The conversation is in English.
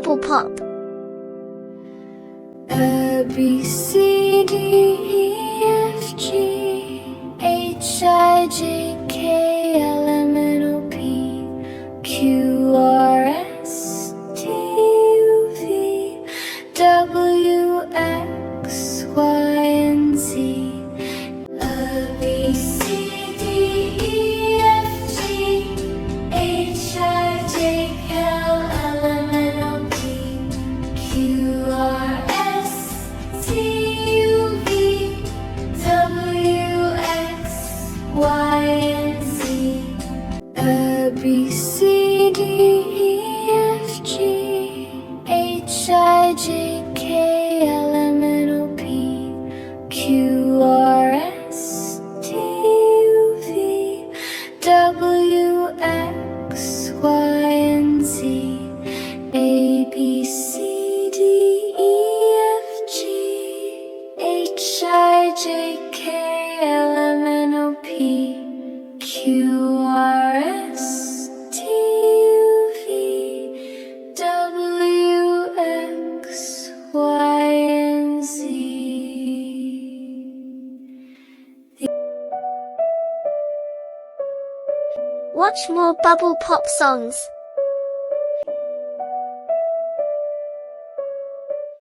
Bubblepop. A, B, C, D, E, F, G, H, I, J, K, L, M, N, O, P, Q, R, S, T, U, V, W, X, Y, and Z. A, B, C, D, E, F, G, H, I, J, K, L, M, N, O, P, Q, R, S, T, U, V, W, X, Y, and Z. A, B, C, D, E, F, G, H, I, J, K, L, M, N, O, P, Q, R, S, T, U, V, W, X, Y, and Z. A, B, C, D, E, F, G, H, I, J, K, L, M, N, O, P, Q, R, S, T, U, V, W, X, Y, and Z. Watch more Bubblepop songs.